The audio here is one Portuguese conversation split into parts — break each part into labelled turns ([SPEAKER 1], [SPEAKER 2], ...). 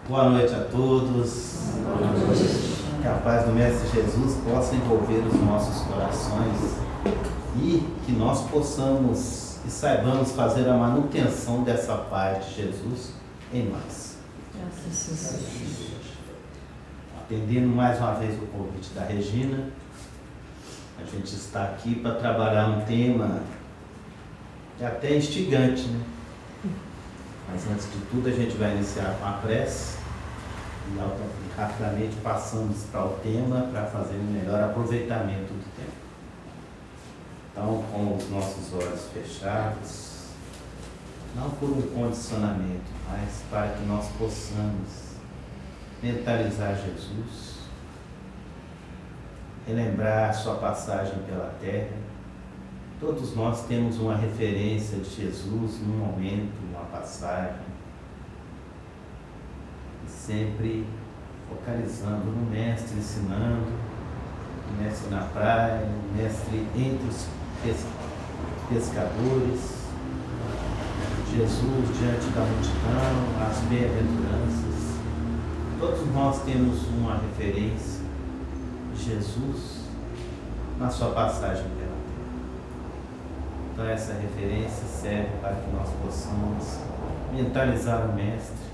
[SPEAKER 1] Boa noite a todos. Que a paz do Mestre Jesus possa envolver os nossos corações e que nós possamos e saibamos fazer a manutenção dessa paz de Jesus em nós. Graças a Deus. Atendendo mais uma vez o convite da Regina, a gente está aqui para trabalhar um tema até instigante, né? Mas antes de tudo a gente vai iniciar com a prece e rapidamente passamos para o tema para fazer um melhor aproveitamento do tempo. Então, com os nossos olhos fechados, não por um condicionamento, mas para que nós possamos mentalizar Jesus, relembrar a sua passagem pela terra. Todos nós temos uma referência de Jesus num momento, uma passagem, e sempre focalizando no Mestre ensinando, o Mestre na praia, o Mestre entre os pescadores, Jesus diante da multidão, as bem-aventuranças. Todos nós temos uma referência de Jesus na sua passagem pela terra. Então essa referência serve para que nós possamos mentalizar o Mestre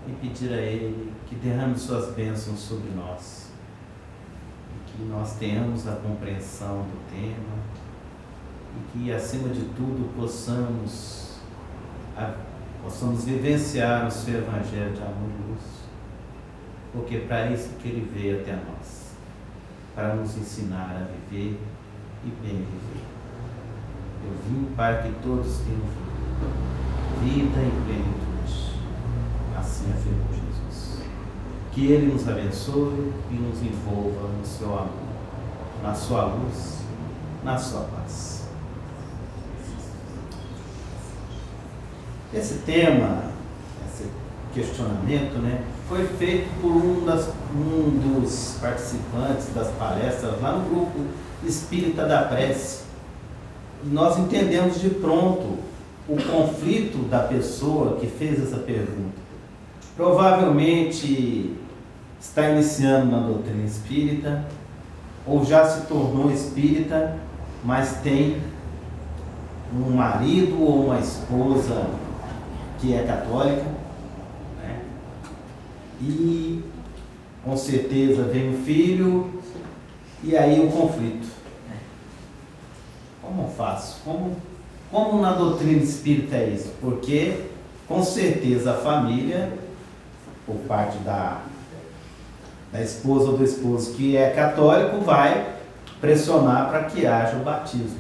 [SPEAKER 1] e pedir a Ele que derrame suas bênçãos sobre nós, e que nós tenhamos a compreensão do tema e que, acima de tudo, possamos vivenciar o seu Evangelho de amor e luz, porque para isso que Ele veio até nós, para nos ensinar a viver e bem viver. Eu vim para que todos tenham vida e plenitude. Assim afirmou Jesus. Que Ele nos abençoe e nos envolva no seu amor, na sua luz, na sua paz. Esse tema, esse questionamento, foi feito por um dos participantes das palestras lá no grupo Espírita da Prece. Nós entendemos de pronto o conflito da pessoa que fez essa pergunta. Provavelmente está iniciando na doutrina espírita, ou já se tornou espírita, mas tem um marido ou uma esposa que é católica, né? E com certeza vem um filho, e aí o conflito. Como faço? Como na doutrina espírita é isso? Porque, com certeza, a família, por parte da esposa ou do esposo que é católico, vai pressionar para que haja o batismo.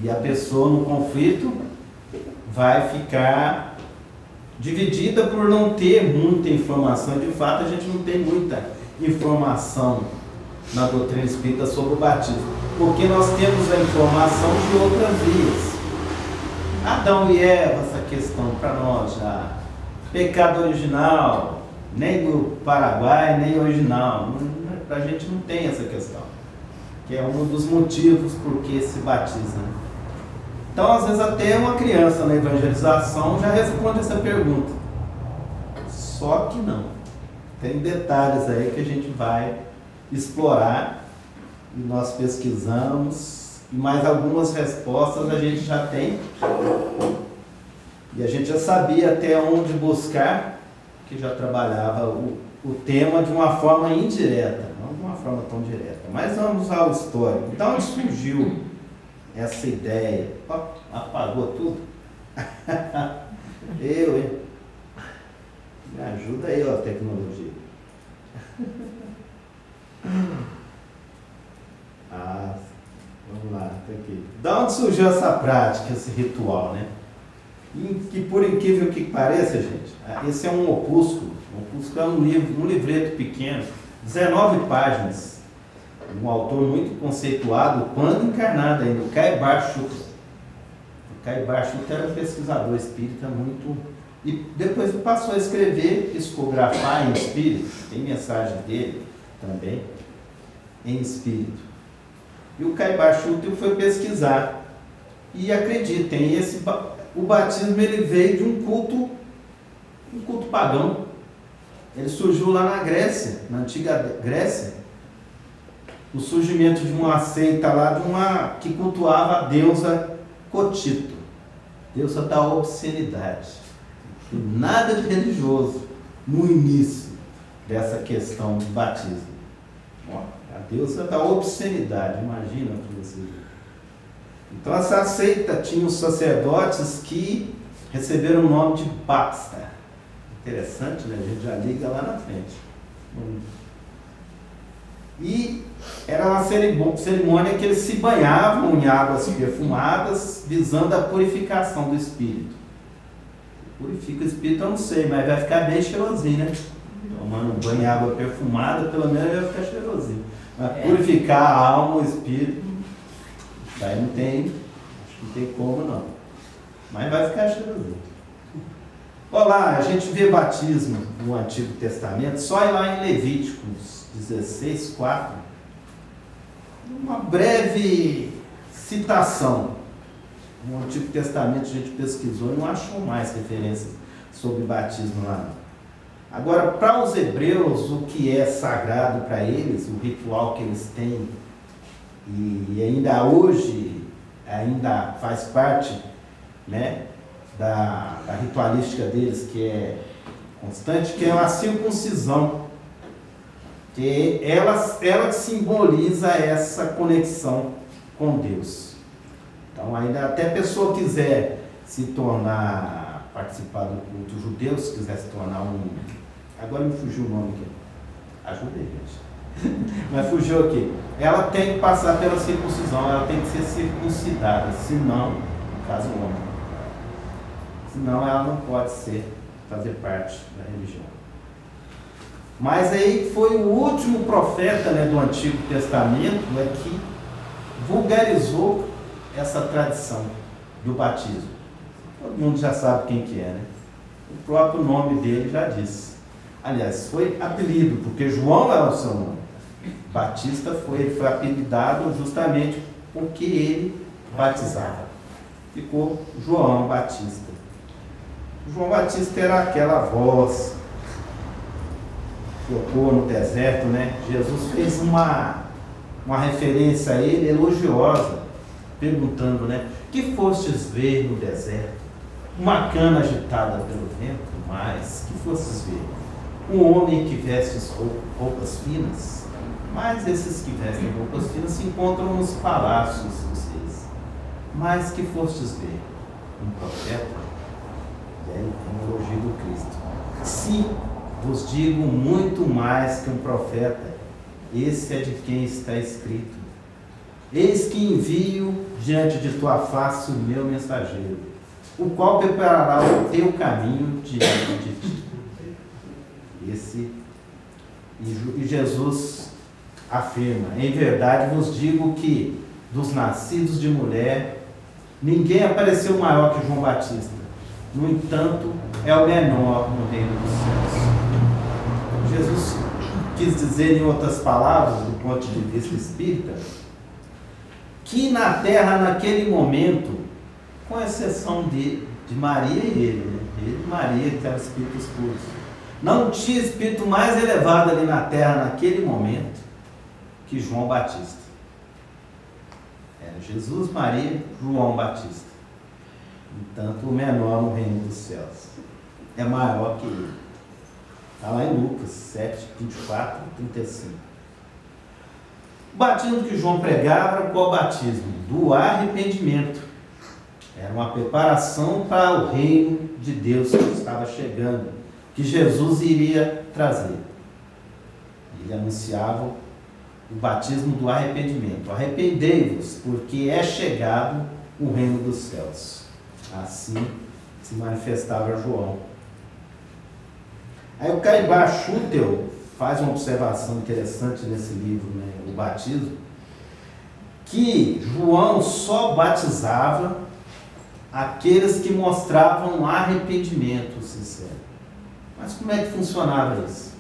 [SPEAKER 1] E a pessoa no conflito vai ficar dividida por não ter muita informação. De fato, a gente não tem muita informação na doutrina espírita sobre o batismo, porque nós temos a informação de outras vias. Adão e Eva, essa questão para nós já. Pecado original, nem do Paraguai, nem original. Para a gente não tem essa questão, que é um dos motivos por que se batiza. Então, às vezes, até uma criança na evangelização já responde essa pergunta. Só que não. Tem detalhes aí que a gente vai explorar, e nós pesquisamos, e mais algumas respostas a gente já tem, e a gente já sabia até onde buscar, que já trabalhava o tema de uma forma indireta, não de uma forma tão direta. Mas vamos ao histórico. Então, onde surgiu essa ideia? Apagou tudo? Hein? Me ajuda aí, ó, tecnologia. Vamos lá, tá aqui. Da onde surgiu essa prática, esse ritual, Que por incrível que pareça, gente, esse é um opúsculo. Um opúsculo é um livreto pequeno, 19 páginas, um autor muito conceituado, quando encarnado ainda, o Caibar Chuta. O Caibar Chuta era um pesquisador espírita muito... E depois passou a escrever, psicografar em espírito, tem mensagem dele também, em espírito. E o Caibar Chuta foi pesquisar. E acreditem, o batismo ele veio de um culto um culto pagão. Ele surgiu lá na Grécia, na antiga Grécia. O surgimento de uma seita lá, que cultuava a deusa Cotito, deusa da obscenidade. Nada de religioso no início dessa questão do batismo. A deusa da obscenidade, imagina para você. Então essa seita tinha os sacerdotes que receberam o nome de Baxter. Interessante, né? A gente já liga lá na frente. E era uma cerimônia que eles se banhavam em águas perfumadas, visando a purificação do espírito. Purifica o espírito, eu não sei, mas vai ficar bem cheirosinho, né? Tomando um banho em água perfumada, pelo menos vai ficar cheirosinho. Mas purificar a alma, o espírito, daí não tem, acho que não tem como não. Mas vai ficar cheirosinho. Olá, a gente vê batismo no Antigo Testamento, só ir lá em Levíticos 16, 4. Uma breve citação. No Antigo Testamento a gente pesquisou e não achou mais referências sobre batismo lá não. Agora, para os hebreus, o que é sagrado para eles, o ritual que eles têm, e ainda hoje, ainda faz parte, né, da ritualística deles, que é constante, que é a circuncisão, que ela simboliza essa conexão com Deus. Então, ainda até a pessoa quiser participar do culto judeu, se quiser se tornar agora me fugiu o nome aqui, ajuda aí, gente, mas fugiu aqui, ela tem que passar pela circuncisão, ela tem que ser circuncidada, senão, no caso o homem, senão ela não pode fazer parte da religião. Mas aí foi o último profeta, né, do Antigo Testamento que vulgarizou essa tradição do batismo. Todo mundo já sabe quem que é, né? O próprio nome dele já disse. Aliás, foi apelido, porque João era o seu nome. Batista foi apelidado justamente porque ele batizava. Ficou João Batista. João Batista era aquela voz que tocou no deserto, né? Jesus fez uma referência a ele elogiosa, perguntando, né? Que fostes ver no deserto? Uma cana agitada pelo vento? Mas que fostes ver? Um homem que veste roupas finas? Mas esses que vestem roupas finas se encontram nos palácios dos reis. Mas que fostes ver? Um profeta? E aí tem o elogio do Cristo. Sim, vos digo muito mais que um profeta. Esse é de quem está escrito: eis que envio diante de tua face o meu mensageiro, o qual preparará o teu caminho diante de ti. E Jesus afirma: em verdade vos digo que dos nascidos de mulher ninguém apareceu maior que João Batista. No entanto, é o menor no reino dos céus. Jesus quis dizer, em outras palavras, do ponto de vista espírita, que na terra, naquele momento, com exceção de Maria e ele, né? Ele e Maria, que eram espíritos puros, não tinha espírito mais elevado ali na terra, naquele momento, que João Batista. Era Jesus, Maria, João Batista. Entanto, o menor no reino dos céus é maior que ele. Está lá em Lucas 7, 24 e 35. O batismo que João pregava, qual batismo? Do arrependimento. Era uma preparação para o reino de Deus que estava chegando, que Jesus iria trazer. Ele anunciava o batismo do arrependimento. Arrependei-vos, porque é chegado o reino dos céus. Assim se manifestava João. Aí o Caibar Schutel faz uma observação interessante nesse livro, né, o batismo, que João só batizava aqueles que mostravam arrependimento sincero. Mas como é que funcionava isso?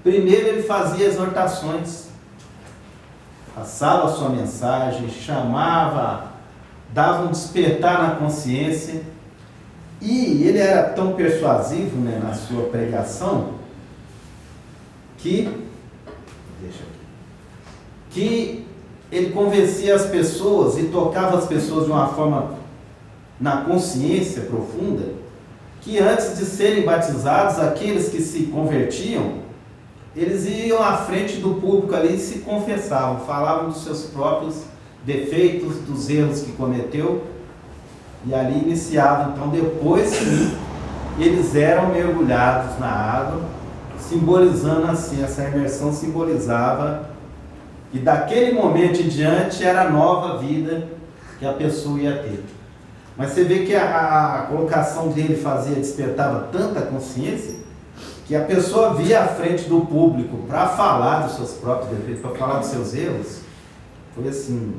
[SPEAKER 1] Primeiro ele fazia exortações, passava a sua mensagem, chamava, dava um despertar na consciência, E ele era tão persuasivo, né, na sua pregação que ele convencia as pessoas e tocava as pessoas de uma forma na consciência profunda, que antes de serem batizados, aqueles que se convertiam, eles iam à frente do público ali e se confessavam, falavam dos seus próprios defeitos, dos erros que cometeu, e ali iniciavam. Então depois sim, eles eram mergulhados na água, simbolizando assim, essa imersão simbolizava que daquele momento em diante era a nova vida que a pessoa ia ter. Mas você vê que a colocação dele despertava tanta consciência, que a pessoa via à frente do público para falar dos seus próprios defeitos, para falar dos seus erros. Foi assim,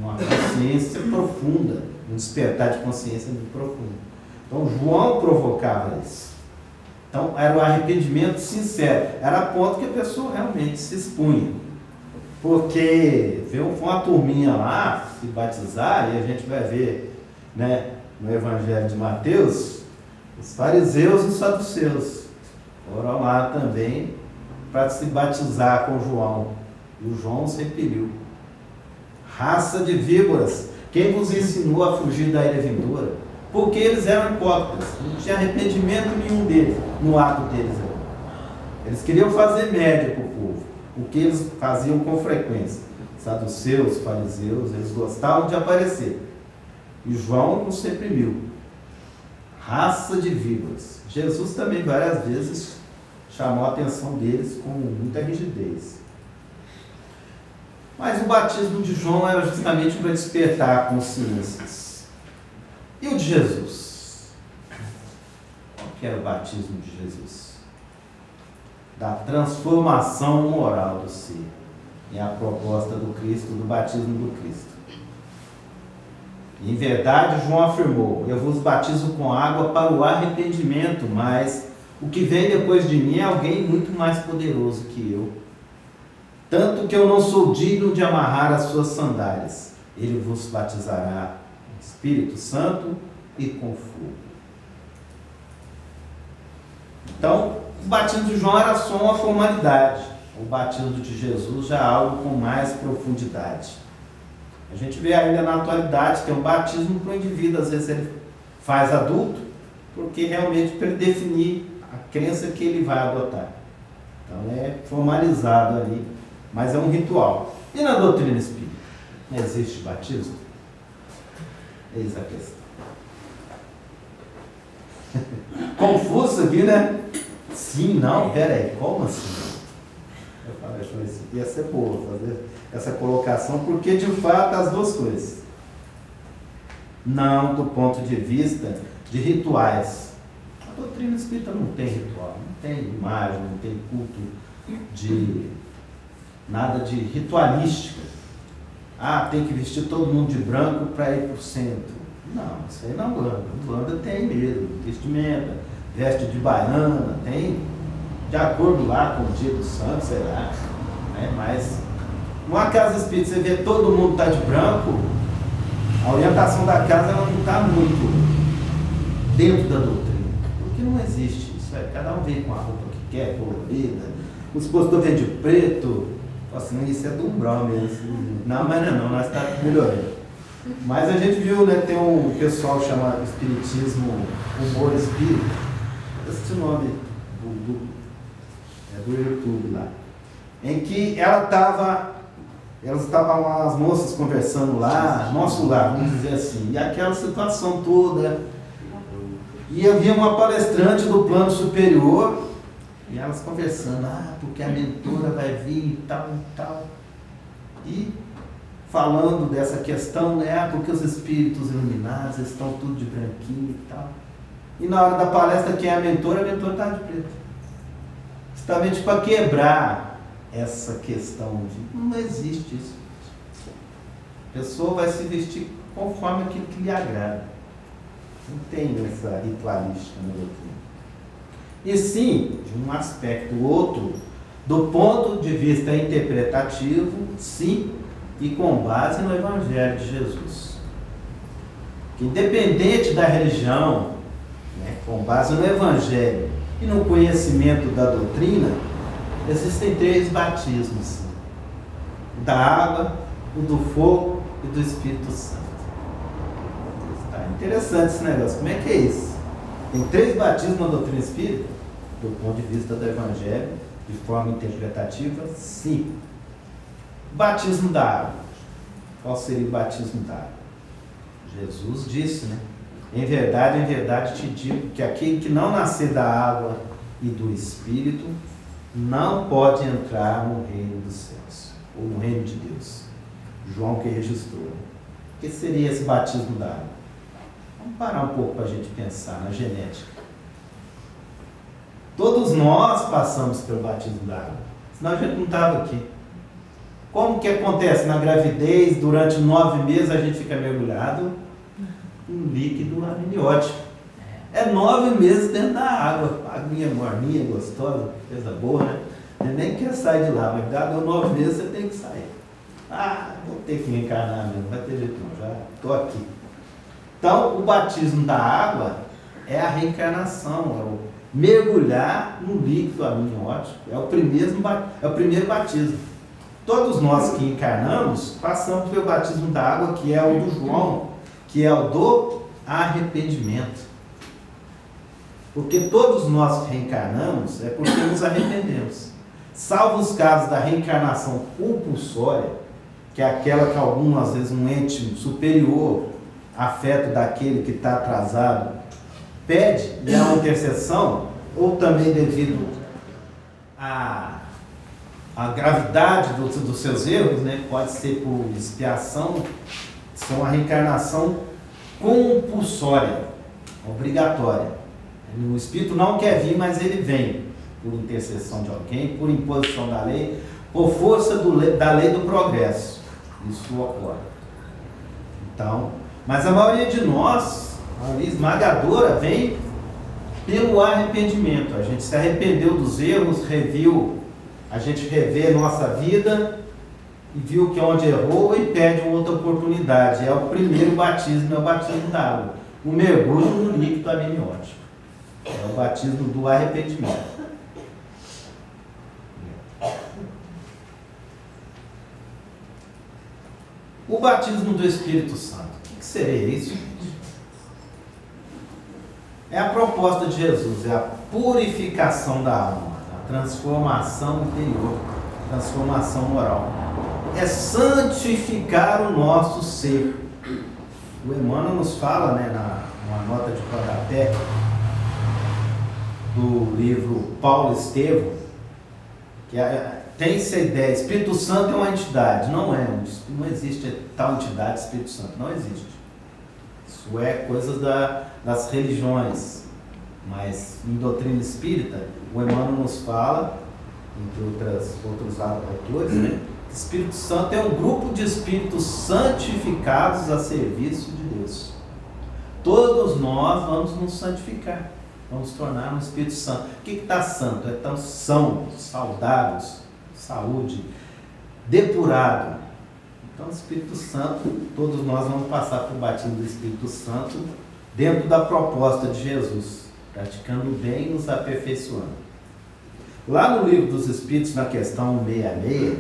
[SPEAKER 1] uma consciência profunda, um despertar de consciência muito profundo. Então João provocava isso. Então era o arrependimento sincero, era a ponto que a pessoa realmente se expunha. Porque veio uma turminha lá se batizar, e a gente vai ver, né, no Evangelho de Mateus, os fariseus e os saduceus foram lá também para se batizar com João. E o João se repeliu. Raça de víboras, quem vos ensinou a fugir da ira vindoura? Porque eles eram hipócritas, não tinha arrependimento nenhum deles, no ato deles. Eles queriam fazer média para o povo, o que eles faziam com frequência. Saduceus, fariseus, eles gostavam de aparecer. E João nos reprimiu. Raça de víboras. Jesus também várias vezes chamou a atenção deles com muita rigidez. Mas o batismo de João era justamente para despertar consciências. E o de Jesus? Qual que era o batismo de Jesus? Da transformação moral do ser. É a proposta do Cristo, do batismo do Cristo. Em verdade, João afirmou: eu vos batizo com água para o arrependimento, mas o que vem depois de mim é alguém muito mais poderoso que eu. Tanto que eu não sou digno de amarrar as suas sandálias. Ele vos batizará com Espírito Santo e com fogo. Então, o batismo de João era só uma formalidade. O batismo de Jesus já é algo com mais profundidade. A gente vê ainda na atualidade que é um batismo para o indivíduo, às vezes ele faz adulto, porque realmente para ele definir a crença que ele vai adotar. Então é formalizado ali, mas é um ritual. E na doutrina espírita? Não existe batismo? Eis a questão. Confuso aqui, né? Sim, não, peraí, como assim? Eu falei assim, ia ser boa fazer essa colocação, porque de fato as duas coisas. Não do ponto de vista de rituais. A doutrina espírita não tem ritual, não tem imagem, não tem culto de nada de ritualística. Ah, tem que vestir todo mundo de branco para ir para o centro. Não, isso aí na Umbanda. Umbanda tem mesmo, vestimenta, veste de baiana, tem de acordo lá com o dia do santo, sei lá. Né? Mas numa casa espírita, você vê todo mundo tá de branco, a orientação da casa ela não está muito dentro da doutrina. Porque não existe isso. Cada um vem com a roupa que quer, colorida. Os expositor vem de preto. Assim, isso é do umbral mesmo. Não, mas não, nós estamos melhorando. Mas a gente viu, né, tem um pessoal chamado Espiritismo Humor Espírita. Esse é o nome do YouTube lá. Em que elas estavam lá, as moças conversando lá, nosso lar, vamos dizer assim, e aquela situação toda. E havia uma palestrante do plano superior, e elas conversando, porque a mentora vai vir e tal e tal. E falando dessa questão, né, porque os espíritos iluminados estão tudo de branquinho e tal. E na hora da palestra, quem é a mentora está de preto. Justamente para quebrar essa questão de não existe isso. A pessoa vai se vestir conforme aquilo que lhe agrada. Não tem essa ritualística na doutrina. E sim, de um aspecto outro, do ponto de vista interpretativo, sim, e com base no Evangelho de Jesus. Que independente da religião, né? Com base no Evangelho e no conhecimento da doutrina, existem 3 batismos: o da água, o do fogo e do Espírito Santo. Está interessante esse negócio. Como é que é isso? Tem 3 batismos na doutrina espírita? Do ponto de vista do Evangelho, de forma interpretativa, sim. Batismo da água. Qual seria o batismo da água? Jesus disse, né? Em verdade te digo que aquele que não nascer da água e do Espírito não pode entrar no reino dos céus, ou no reino de Deus. João que registrou. O que seria esse batismo da água? Vamos parar um pouco para a gente pensar na genética. Todos nós passamos pelo batismo da água, senão a gente não estava aqui. Como que acontece na gravidez? Durante 9 meses a gente fica mergulhado em líquido amniótico. É 9 meses dentro da água. Aguinha morninha, gostosa, coisa boa, né? Você nem quer sair de lá, mas deu 9 meses você tem que sair. Vou ter que me encarnar mesmo, não vai ter jeito não, já estou aqui. Então, o batismo da água é a reencarnação, é o mergulhar no líquido amniótico, é o primeiro batismo. Todos nós que encarnamos passamos pelo batismo da água, que é o do João, que é o do arrependimento. Porque todos nós que reencarnamos é porque nos arrependemos. Salvo os casos da reencarnação compulsória, que é aquela que algumas vezes um ente superior, afeto daquele que está atrasado, pede, e há uma intercessão, ou também devido à gravidade dos seus erros, né? Pode ser por expiação, são a reencarnação compulsória, obrigatória. O espírito não quer vir, mas ele vem por intercessão de alguém, por imposição da lei, por força da lei do progresso. Isso ocorre. Então, mas a maioria de nós, a maioria esmagadora, vem pelo arrependimento. A gente se arrependeu dos erros, a gente revê a nossa vida e viu que onde errou e pede uma outra oportunidade. É o primeiro batismo, é o batismo da água. O mergulho no líquido amniótico. É o batismo do arrependimento. O batismo do Espírito Santo. O que seria isso? É a proposta de Jesus, é a purificação da alma, a transformação interior, transformação moral. É santificar o nosso ser. O Emmanuel nos fala, né, numa nota de rodapé do livro Paulo Estevam, que tem essa ideia, Espírito Santo é uma entidade. Não existe tal entidade, Espírito Santo, não existe. Isso é coisa das religiões, mas em doutrina espírita, o Emmanuel nos fala, entre outros autores, né, que Espírito Santo é um grupo de espíritos santificados a serviço de Deus. Todos nós vamos nos santificar, vamos tornar um Espírito Santo. O que está santo? É tão são, saudáveis, saúde, depurado. Então, o Espírito Santo, todos nós vamos passar por batismo do Espírito Santo dentro da proposta de Jesus, praticando o bem e nos aperfeiçoando. Lá no Livro dos Espíritos, na questão 66,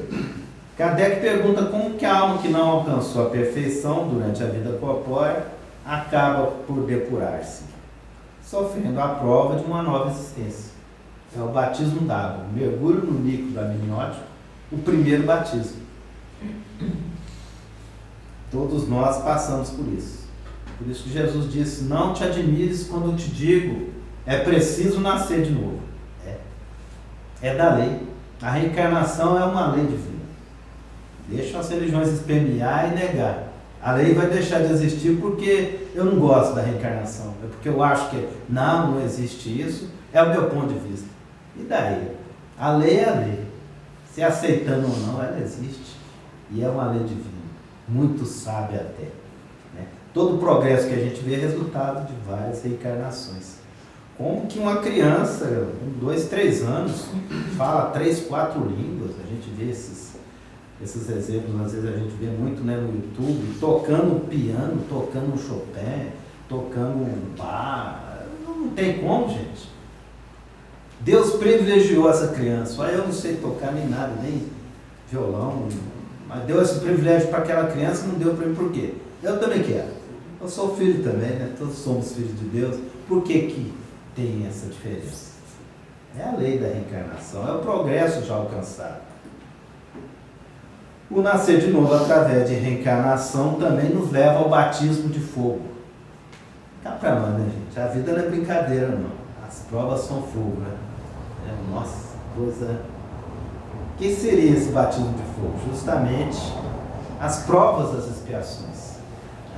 [SPEAKER 1] Kardec pergunta como que a alma que não alcançou a perfeição durante a vida corpórea acaba por depurar-se, sofrendo a prova de uma nova existência. É o batismo d'água, o mergulho no líquido amniótico, o primeiro batismo. Todos nós passamos por isso. Por isso que Jesus disse, não te admires quando eu te digo, é preciso nascer de novo. É da lei. A reencarnação é uma lei divina. Deixa as religiões espernear e negar. A lei vai deixar de existir porque eu não gosto da reencarnação. É porque eu acho que não existe isso. É o meu ponto de vista. E daí? A lei é a lei. Se aceitando ou não, ela existe. E é uma lei divina. Muito sábia até. Né? Todo o progresso que a gente vê é resultado de várias reencarnações. Como que uma criança, com 2, 3 anos, fala 3, 4 línguas. A gente vê esses exemplos, às vezes a gente vê muito, né, no YouTube, tocando piano, tocando um Chopin, tocando um bar. Não tem como, gente. Deus privilegiou essa criança. Olha, eu não sei tocar nem nada, nem violão, mas deu esse privilégio para aquela criança, não deu para mim. Por quê? Eu também quero. Eu sou filho também, né? Todos somos filhos de Deus. Por que que tem essa diferença? É a lei da reencarnação, é o progresso já alcançado. O nascer de novo através de reencarnação também nos leva ao batismo de fogo. Cá pra nós, né, gente? A vida não é brincadeira, não. As provas são fogo, né? Nossa, coisa... O que seria esse batismo de fogo? Justamente as provas das expiações.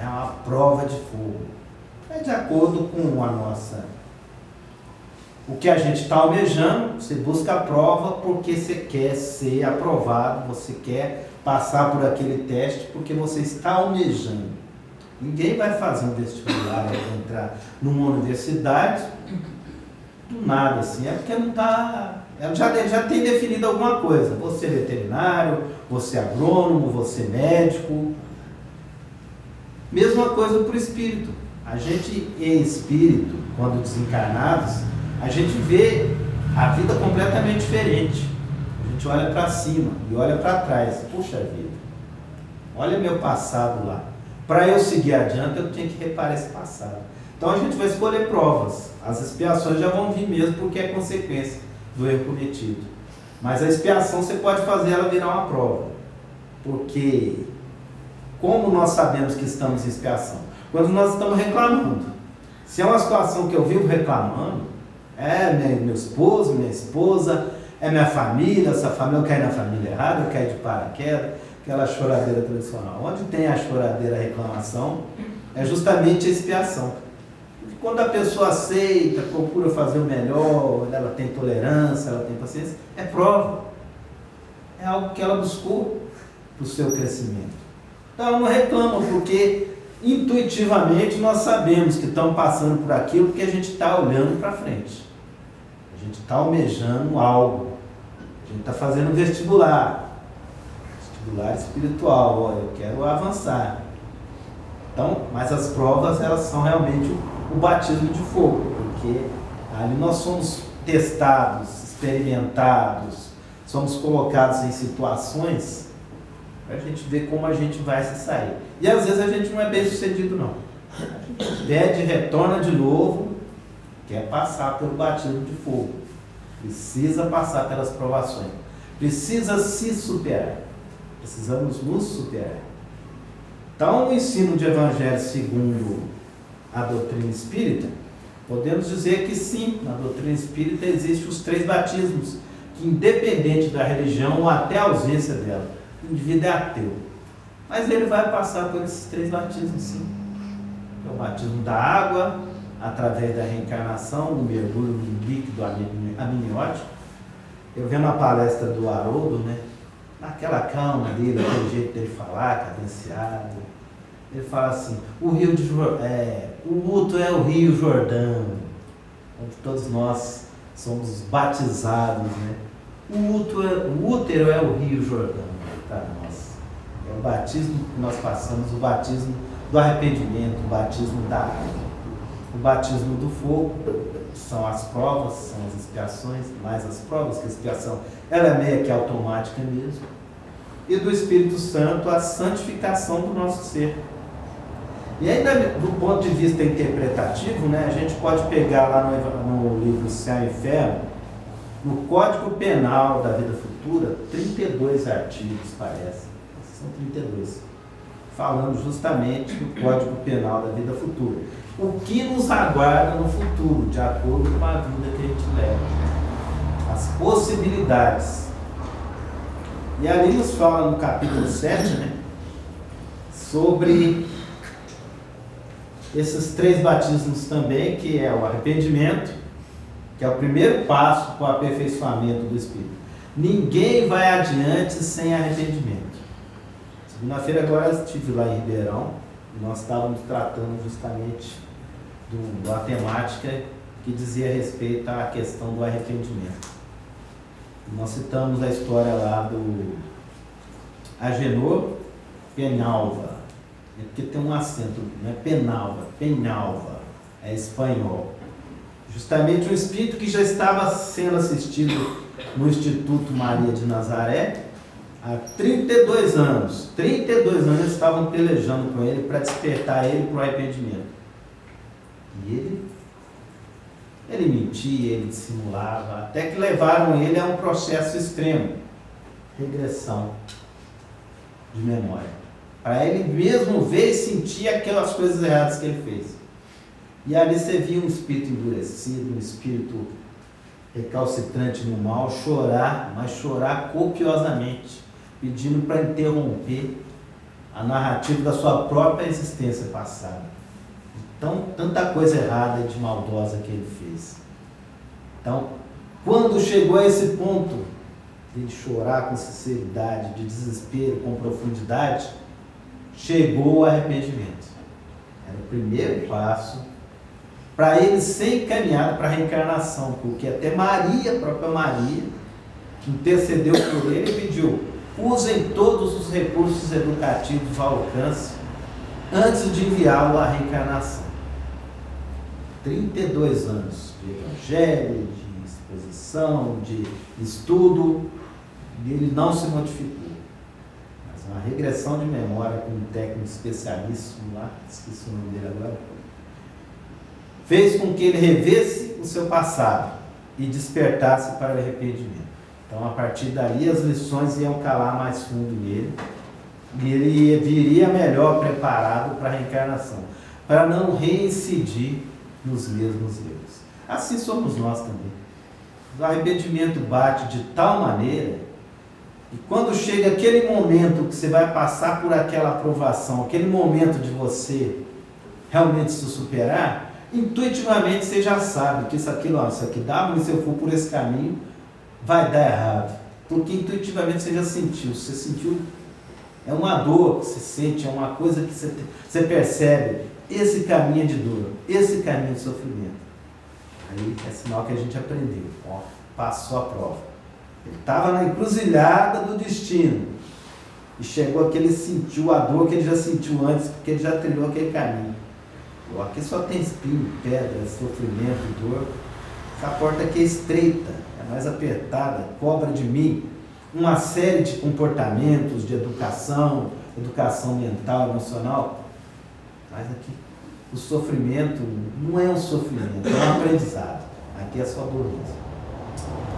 [SPEAKER 1] É uma prova de fogo. É de acordo com a nossa... O que a gente está almejando, você busca a prova porque você quer ser aprovado, você quer passar por aquele teste porque você está almejando. Ninguém vai fazer um vestibular para entrar numa universidade do nada, assim, é porque não está... Ela já tem definido alguma coisa. Você é veterinário, você é agrônomo, você é médico. Mesma coisa para o espírito. A gente em espírito, quando desencarnados, a gente vê a vida completamente diferente. A gente olha para cima e olha para trás. Puxa vida, olha meu passado lá. Para eu seguir adiante, eu tenho que reparar esse passado. Então a gente vai escolher provas. As expiações já vão vir mesmo porque é consequência do erro cometido. Mas a expiação você pode fazer ela virar uma prova. Porque como nós sabemos que estamos em expiação? Quando nós estamos reclamando. Se é uma situação que eu vivo reclamando, é meu esposo, minha esposa, é minha família, essa família, eu caí na família errada, eu caí de paraquedas, aquela choradeira tradicional. Onde tem a choradeira, a reclamação, é justamente a expiação. Porque quando a pessoa aceita, procura fazer o melhor, ela tem tolerância, ela tem paciência, é prova. É algo que ela buscou para o seu crescimento. Então ela não reclama, porque intuitivamente nós sabemos que estamos passando por aquilo porque a gente está olhando para frente. A gente está almejando algo. A gente está fazendo vestibular. Vestibular espiritual. Olha, eu quero avançar. Então, mas as provas, elas são realmente o batismo de fogo. Porque ali nós somos testados, experimentados, somos colocados em situações para a gente ver como a gente vai se sair. E às vezes a gente não é bem sucedido, não. A gente pede, retorna de novo, quer passar pelo batismo de fogo. Precisa passar pelas provações. Precisa se superar. Precisamos nos superar. Então, o ensino de Evangelho segundo a doutrina espírita, podemos dizer que sim, na doutrina espírita existem os 3 batismos, que independente da religião ou até a ausência dela, o indivíduo é ateu. Mas ele vai passar por esses 3 batismos, sim. É o batismo da água, através da reencarnação, o mergulho no líquido amniótico. Eu vendo a palestra do Haroldo, né? Naquela calma dele, aquele jeito dele falar, cadenciado. Ele fala assim, o útero é o Rio Jordão, onde todos nós somos batizados, né? O útero é o Rio Jordão para nós. É o batismo que nós passamos, o batismo do arrependimento, o batismo da água. O batismo do fogo são as provas, são as expiações, mais as provas, que a expiação ela é meio que automática mesmo. E do Espírito Santo, a santificação do nosso ser. E ainda do ponto de vista interpretativo, né, a gente pode pegar lá no livro Céu e Inferno, no Código Penal da Vida Futura, 32 artigos, parece. São 32. Falando justamente do Código Penal da Vida Futura. O que nos aguarda no futuro, de acordo com a vida que a gente leva. As possibilidades. E ali nos fala no capítulo 7, né, sobre esses 3 batismos também, que é o arrependimento, que é o primeiro passo para o aperfeiçoamento do Espírito. Ninguém vai adiante sem arrependimento. Segunda-feira agora eu estive lá em Ribeirão e nós estávamos tratando justamente de uma temática que dizia respeito à questão do arrependimento. Nós citamos a história lá do Agenor Penhalva, porque tem um acento, não é Penalva, Penhalva, é espanhol. Justamente um espírito que já estava sendo assistido no Instituto Maria de Nazaré há 32 anos. 32 anos eles estavam pelejando com ele para despertar ele para o arrependimento. E ele mentia, ele dissimulava, até que levaram ele a um processo extremo, regressão de memória, para ele mesmo ver e sentir aquelas coisas erradas que ele fez. E ali você via um espírito endurecido, um espírito recalcitrante no mal, chorar, mas chorar copiosamente, pedindo para interromper a narrativa da sua própria existência passada. Então, tanta coisa errada e de maldosa que ele fez. Então, quando chegou a esse ponto de chorar com sinceridade, de desespero, com profundidade, chegou o arrependimento. Era o primeiro passo para ele ser encaminhado para a reencarnação, porque até Maria, a própria Maria, intercedeu por ele e pediu: usem todos os recursos educativos ao alcance antes de enviá-lo à reencarnação. 32 anos de evangelho, de exposição, de estudo, e ele não se modificou. Mas uma regressão de memória com um técnico especialíssimo lá, esqueci o nome dele agora, fez com que ele revesse o seu passado e despertasse para o arrependimento. Então, a partir dali, as lições iam calar mais fundo nele, e ele viria melhor preparado para a reencarnação, para não reincidir nos mesmos erros. Assim somos nós também. O arrependimento bate de tal maneira, e quando chega aquele momento que você vai passar por aquela aprovação, aquele momento de você realmente se superar, intuitivamente você já sabe que isso aqui dá, mas se eu for por esse caminho, vai dar errado. Porque intuitivamente você sentiu, é uma dor que você sente, é uma coisa que você percebe, esse caminho é de dor, esse caminho é de sofrimento. Aí é sinal que a gente aprendeu, passou a prova. Ele estava na encruzilhada do destino, e chegou que ele sentiu a dor que ele já sentiu antes, porque ele já trilhou aquele caminho. Aqui só tem espinho, pedra, sofrimento, dor. Essa porta aqui é estreita, é mais apertada, cobra de mim uma série de comportamentos, de educação mental, emocional. Mas aqui o sofrimento não é um sofrimento, é um aprendizado. Aqui é só dor mesmo.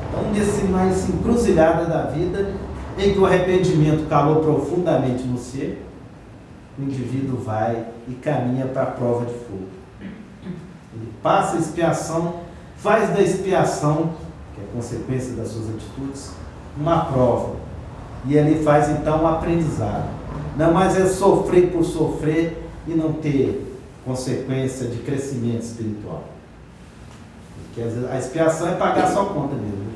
[SPEAKER 1] Então, nesse mais encruzilhada da vida, em que o arrependimento calou profundamente no ser, o indivíduo vai e caminha para a prova de fogo. Ele passa a expiação, faz da expiação, que é consequência das suas atitudes, uma prova. E ele faz então um aprendizado. Não mais é sofrer por sofrer e não ter consequência de crescimento espiritual. Porque às vezes a expiação é pagar a sua conta mesmo.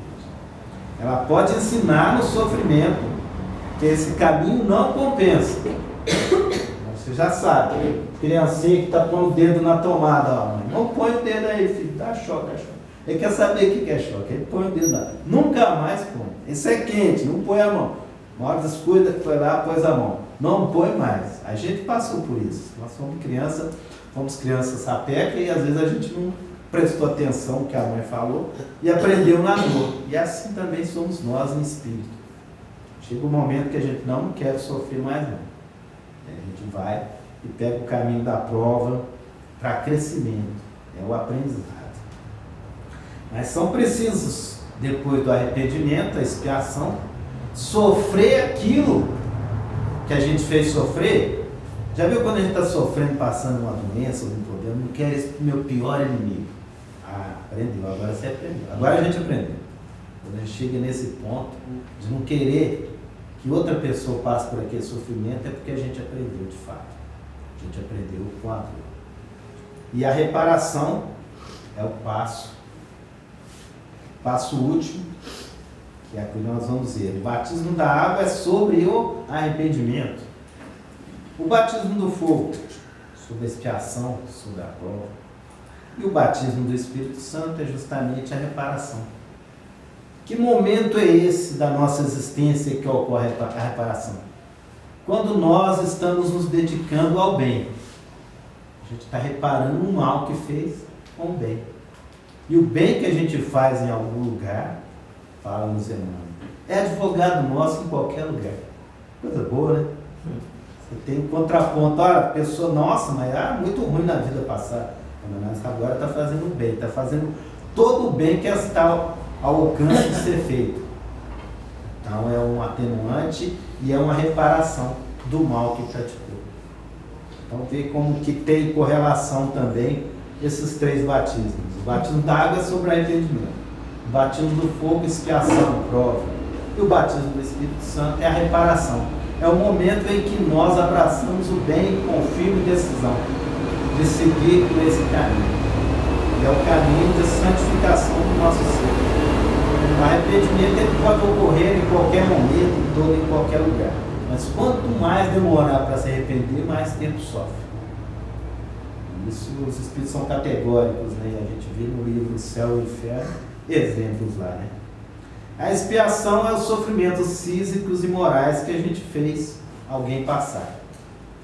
[SPEAKER 1] Ela pode ensinar no sofrimento que esse caminho não compensa. Você já sabe, criancinha que está pondo o dedo na tomada, ó, não põe o dedo aí, filho, dá choque, dá choque. Ele quer saber o que é choque, ele põe o dedo lá. Nunca mais põe. Isso é quente, não põe a mão. Uma hora descuida que foi lá, pôs a mão. Não põe mais. A gente passou por isso. Nós fomos crianças sapeca e às vezes a gente não prestou atenção no que a mãe falou e aprendeu na dor. E assim também somos nós em espírito. Chega um momento que a gente não quer sofrer mais não. A gente vai e pega o caminho da prova para crescimento, é o aprendizado. Mas são precisos, depois do arrependimento, a expiação, sofrer aquilo que a gente fez sofrer. Já viu quando a gente está sofrendo, passando uma doença, algum problema, não quer esse meu pior inimigo? Aprendeu, agora você aprendeu. Agora a gente aprendeu. Quando a gente chega nesse ponto de não querer que outra pessoa passe por aquele sofrimento, é porque a gente aprendeu de fato. A gente aprendeu com a dor. E a reparação é o passo último, que é o que nós vamos ver. O batismo da água é sobre o arrependimento. O batismo do fogo, sobre a expiação, sobre a prova. E o batismo do Espírito Santo é justamente a reparação. Que momento é esse da nossa existência que ocorre a reparação? Quando nós estamos nos dedicando ao bem. A gente está reparando o mal que fez com o bem. E o bem que a gente faz em algum lugar, fala nos Emmanuel, é advogado nosso em qualquer lugar. Coisa boa, né? Você tem um contraponto, olha, a pessoa, nossa, mas muito ruim na vida passada. Mas agora está fazendo bem, está fazendo todo o bem que está ao alcance de ser feito. Então é um atenuante e é uma reparação do mal que praticou. Então vê como que tem correlação também esses três batismos. O batismo da água é sobre arrependimento. O batismo do fogo, expiação, prova. E o batismo do Espírito Santo é a reparação. É o momento em que nós abraçamos o bem com firme decisão de seguir por esse caminho. E é o caminho de santificação do nosso ser. O arrependimento ele pode ocorrer em qualquer momento, em qualquer lugar. Mas quanto mais demorar para se arrepender, mais tempo sofre. Isso os espíritos são categóricos, né? A gente vê no livro Céu e Inferno exemplos lá, né? A expiação é os sofrimentos físicos e morais que a gente fez alguém passar.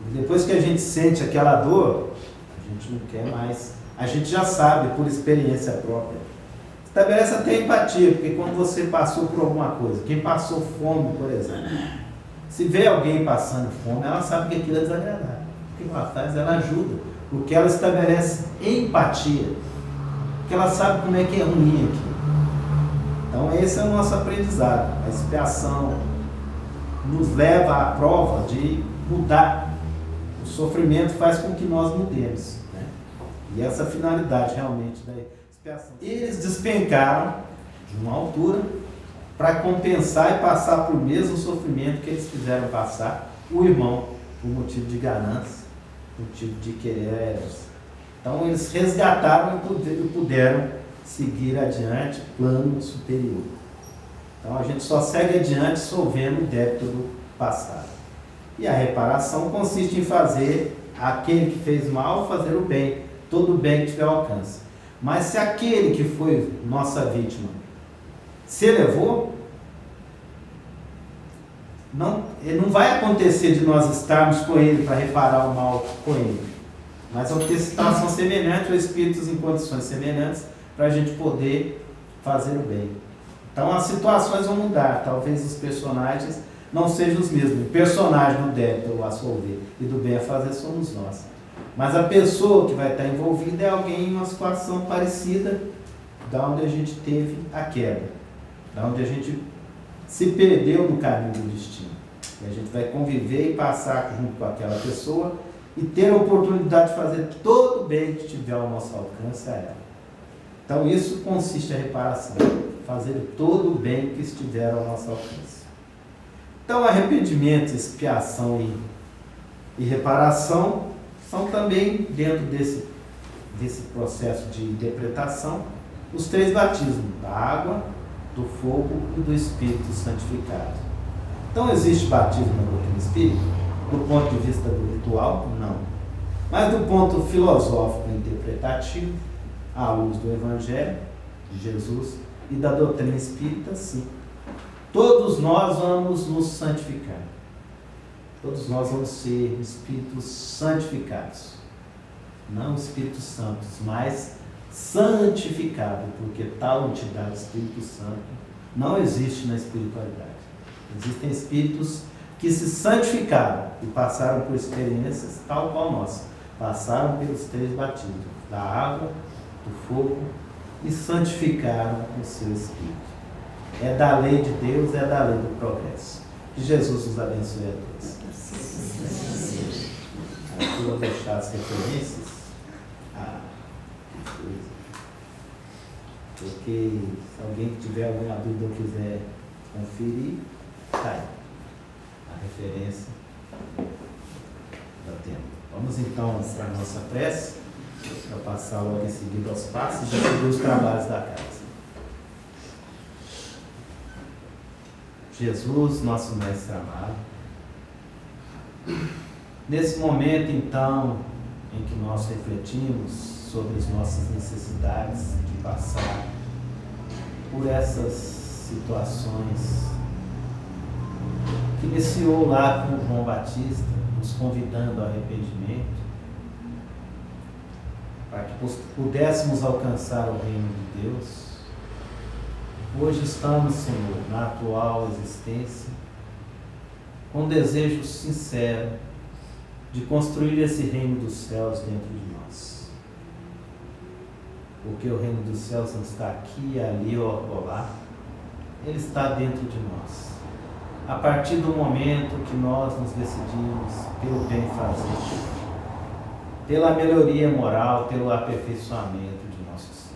[SPEAKER 1] E depois que a gente sente aquela dor, a gente não quer mais. A gente já sabe por experiência própria. Estabelece até empatia, porque quando você passou por alguma coisa, quem passou fome, por exemplo, se vê alguém passando fome, ela sabe que aquilo é desagradável. O que ela faz? Ela ajuda. Porque ela estabelece empatia. Porque ela sabe como é que é ruim aqui. Então esse é o nosso aprendizado. A expiação nos leva à prova de mudar. O sofrimento faz com que nós mudemos, né? E essa é a finalidade realmente da expiação. Eles despencaram de uma altura para compensar e passar por mesmo sofrimento que eles fizeram passar o irmão, por motivo de ganância, por motivo de querer a herança. Então eles resgataram e puderam seguir adiante plano superior. Então a gente só segue adiante solvendo o débito do passado. E a reparação consiste em fazer aquele que fez mal fazer o bem, todo o bem que tiver alcance. Mas se aquele que foi nossa vítima se elevou, não vai acontecer de nós estarmos com ele para reparar o mal com ele. Mas vão ter situações semelhantes ou espíritos em condições semelhantes para a gente poder fazer o bem. Então as situações vão mudar, talvez os personagens não sejam os mesmos. O personagem do débito ou absolver e do bem a fazer somos nós. Mas a pessoa que vai estar envolvida é alguém em uma situação parecida da onde a gente teve a queda, da onde a gente se perdeu no caminho do destino. E a gente vai conviver e passar junto com aquela pessoa e ter a oportunidade de fazer todo o bem que tiver ao nosso alcance a ela. Então isso consiste em reparação, fazer todo o bem que estiver ao nosso alcance. Então arrependimento, expiação e reparação são também, dentro desse processo de interpretação, os três batismos, da água, do fogo e do Espírito santificado. Então existe batismo na doutrina espírita? Do ponto de vista do ritual, não. Mas do ponto filosófico e interpretativo, à luz do Evangelho de Jesus e da doutrina espírita, sim. Todos nós vamos nos santificar. Todos nós vamos ser espíritos santificados. Não espíritos santos, mas santificado, porque tal entidade, Espírito Santo, não existe na espiritualidade. Existem espíritos que se santificaram e passaram por experiências tal qual nós. Passaram pelos três batismos, da água, do fogo, e santificaram o seu espírito. É da lei de Deus, é da lei do progresso. Que Jesus nos abençoe a todos. Aqui eu vou deixar as referências. Porque se alguém tiver alguma dúvida ou quiser conferir, tá aí. A referência da tema. Vamos então para a nossa prece, para passar logo em seguida aos passos e seguir os trabalhos da casa. Jesus, nosso Mestre amado, nesse momento então em que nós refletimos sobre as nossas necessidades de passar por essas situações que iniciou lá com João Batista, nos convidando ao arrependimento, para que pudéssemos alcançar o reino de Deus. Hoje estamos, Senhor, na atual existência, com desejo sincero de construir esse reino dos céus dentro de nós. Porque o reino dos céus não está aqui, ali ou acolá, ele está dentro de nós. A partir do momento que nós nos decidimos pelo bem fazer, pela melhoria moral, pelo aperfeiçoamento de nosso ser.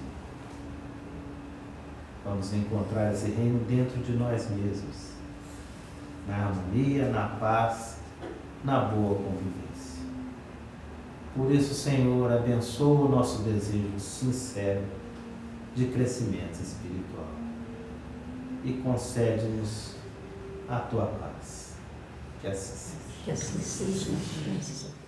[SPEAKER 1] Vamos encontrar esse reino dentro de nós mesmos, na harmonia, na paz, na boa convivência. Por isso, Senhor, abençoa o nosso desejo sincero de crescimento espiritual e concede-nos a tua paz. Que assim seja.
[SPEAKER 2] Que assim seja.